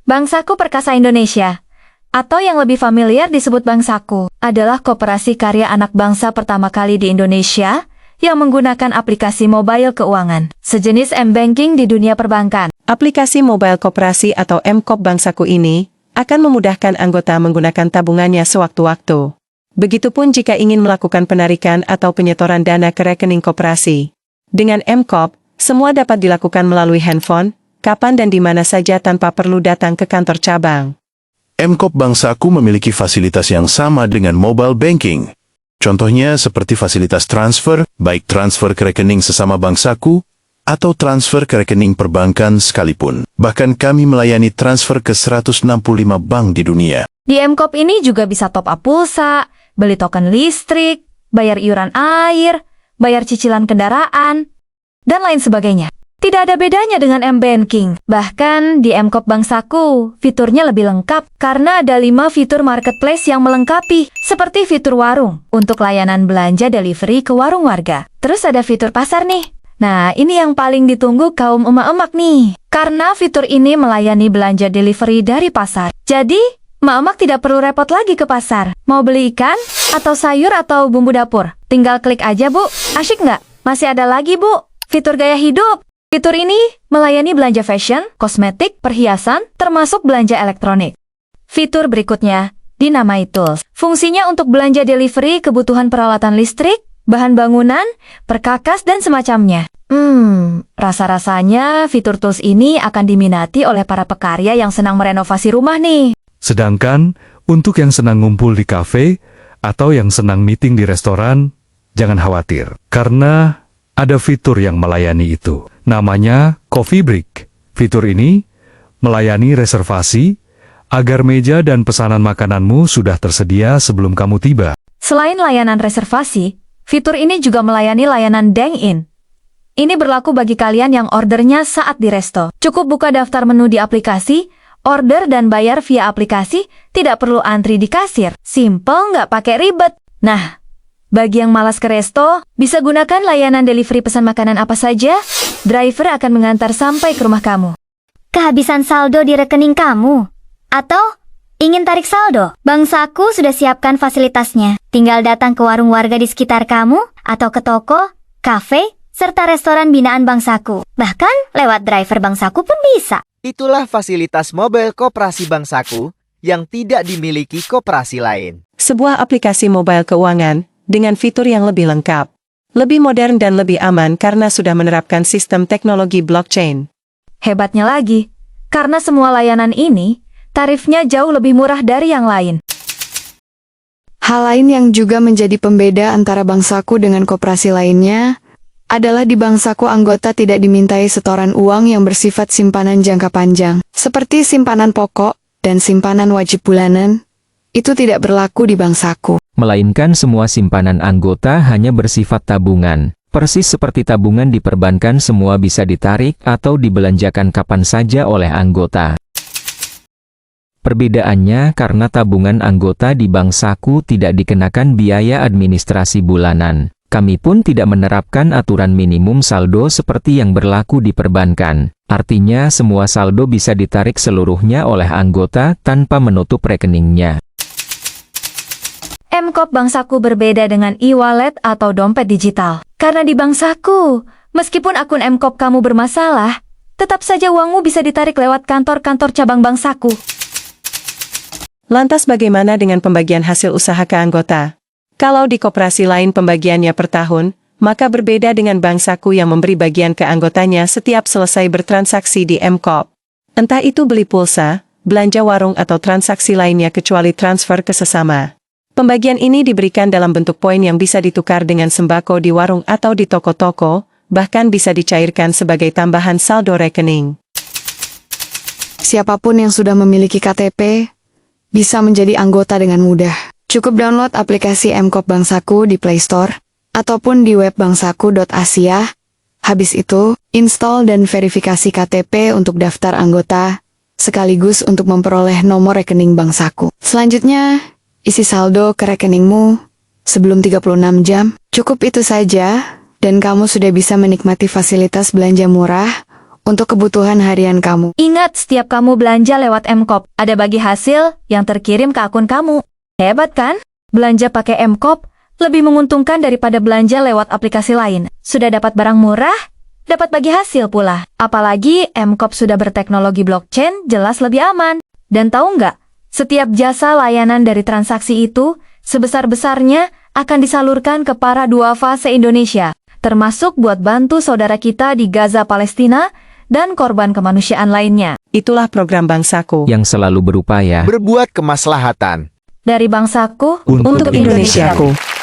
Bank Saku Perkasa Indonesia, atau yang lebih familiar disebut Bank Saku, adalah koperasi karya anak bangsa pertama kali di Indonesia yang menggunakan aplikasi mobile keuangan, sejenis m-banking di dunia perbankan. Aplikasi mobile koperasi atau M-Kop Bank Saku ini akan memudahkan anggota menggunakan tabungannya sewaktu-waktu. Begitupun jika ingin melakukan penarikan atau penyetoran dana ke rekening koperasi. Dengan M-Kop, semua dapat dilakukan melalui handphone, kapan dan di mana saja tanpa perlu datang ke kantor cabang. M-Kop Bank Saku memiliki fasilitas yang sama dengan mobile banking. Contohnya seperti fasilitas transfer, baik transfer ke rekening sesama Bank Saku, atau transfer ke rekening perbankan sekalipun. Bahkan kami melayani transfer ke 165 bank di dunia. Di M-Kop ini juga bisa top up pulsa, beli token listrik, bayar iuran air, bayar cicilan kendaraan, dan lain sebagainya. Tidak ada bedanya dengan M-Banking. Bahkan di M-Kop Bank Saku, fiturnya lebih lengkap karena ada 5 fitur marketplace yang melengkapi, seperti fitur warung untuk layanan belanja delivery ke warung warga. Terus ada fitur pasar nih. Nah, ini yang paling ditunggu kaum emak-emak nih. Karena fitur ini melayani belanja delivery dari pasar. Jadi, emak-emak tidak perlu repot lagi ke pasar. Mau beli ikan, atau sayur, atau bumbu dapur? Tinggal klik aja, Bu. Asyik nggak? Masih ada lagi, Bu. Fitur gaya hidup. Fitur ini melayani belanja fashion, kosmetik, perhiasan, termasuk belanja elektronik. Fitur berikutnya dinamai Tools. Fungsinya untuk belanja delivery kebutuhan peralatan listrik, bahan bangunan, perkakas, dan semacamnya. Rasa-rasanya fitur Tools ini akan diminati oleh para pekarya yang senang merenovasi rumah nih. Sedangkan, untuk yang senang ngumpul di kafe, atau yang senang meeting di restoran, jangan khawatir. Karena ada fitur yang melayani itu. Namanya Coffee Break. Fitur ini melayani reservasi agar meja dan pesanan makananmu sudah tersedia sebelum kamu tiba. Selain layanan reservasi, fitur ini juga melayani layanan dine-in. Ini berlaku bagi kalian yang ordernya saat di resto. Cukup buka daftar menu di aplikasi, order dan bayar via aplikasi, tidak perlu antri di kasir. Simple nggak pakai ribet. Nah, bagi yang malas ke resto, bisa gunakan layanan delivery pesan makanan apa saja, driver akan mengantar sampai ke rumah kamu. Kehabisan saldo di rekening kamu? Atau ingin tarik saldo? Bank Saku sudah siapkan fasilitasnya. Tinggal datang ke warung warga di sekitar kamu, atau ke toko, kafe, serta restoran binaan Bank Saku. Bahkan lewat driver Bank Saku pun bisa. Itulah fasilitas mobile koperasi Bank Saku yang tidak dimiliki koperasi lain. Sebuah aplikasi mobile keuangan dengan fitur yang lebih lengkap, lebih modern dan lebih aman karena sudah menerapkan sistem teknologi blockchain. Hebatnya lagi, karena semua layanan ini, tarifnya jauh lebih murah dari yang lain. Hal lain yang juga menjadi pembeda antara Bank Saku dengan koperasi lainnya adalah di Bank Saku anggota tidak dimintai setoran uang yang bersifat simpanan jangka panjang, seperti simpanan pokok dan simpanan wajib bulanan. Itu tidak berlaku di Bank Saku. Melainkan semua simpanan anggota hanya bersifat tabungan. Persis seperti tabungan di perbankan, semua bisa ditarik atau dibelanjakan kapan saja oleh anggota. Perbedaannya karena tabungan anggota di Bank Saku tidak dikenakan biaya administrasi bulanan. Kami pun tidak menerapkan aturan minimum saldo seperti yang berlaku di perbankan. Artinya semua saldo bisa ditarik seluruhnya oleh anggota tanpa menutup rekeningnya. M-Kop Bank Saku berbeda dengan e-wallet atau dompet digital. Karena di Bank Saku, meskipun akun M-Kop kamu bermasalah, tetap saja uangmu bisa ditarik lewat kantor-kantor cabang Bank Saku. Lantas bagaimana dengan pembagian hasil usaha ke anggota? Kalau di koperasi lain pembagiannya per tahun, maka berbeda dengan Bank Saku yang memberi bagian ke anggotanya setiap selesai bertransaksi di M-Kop. Entah itu beli pulsa, belanja warung atau transaksi lainnya kecuali transfer ke sesama. Pembagian ini diberikan dalam bentuk poin yang bisa ditukar dengan sembako di warung atau di toko-toko, bahkan bisa dicairkan sebagai tambahan saldo rekening. Siapapun yang sudah memiliki KTP, bisa menjadi anggota dengan mudah. Cukup download aplikasi M-Kop Bank Saku di Play Store, ataupun di web banksaku.asia. Habis itu, install dan verifikasi KTP untuk daftar anggota, sekaligus untuk memperoleh nomor rekening Bank Saku. Selanjutnya, isi saldo ke rekeningmu sebelum 36 jam. Cukup itu saja, dan kamu sudah bisa menikmati fasilitas belanja murah untuk kebutuhan harian kamu. Ingat, setiap kamu belanja lewat M-Kop, ada bagi hasil yang terkirim ke akun kamu. Hebat kan? Belanja pakai M-Kop lebih menguntungkan daripada belanja lewat aplikasi lain. Sudah dapat barang murah, dapat bagi hasil pula. Apalagi M-Kop sudah berteknologi blockchain, jelas lebih aman. Dan tahu nggak? Setiap jasa layanan dari transaksi itu, sebesar-besarnya akan disalurkan ke para duafa se-Indonesia, termasuk buat bantu saudara kita di Gaza, Palestina, dan korban kemanusiaan lainnya. Itulah program Bangsaku. Yang selalu berupaya Berbuat kemaslahatan. Dari bangsaku Untuk untuk Indonesiaku. Indonesiaku.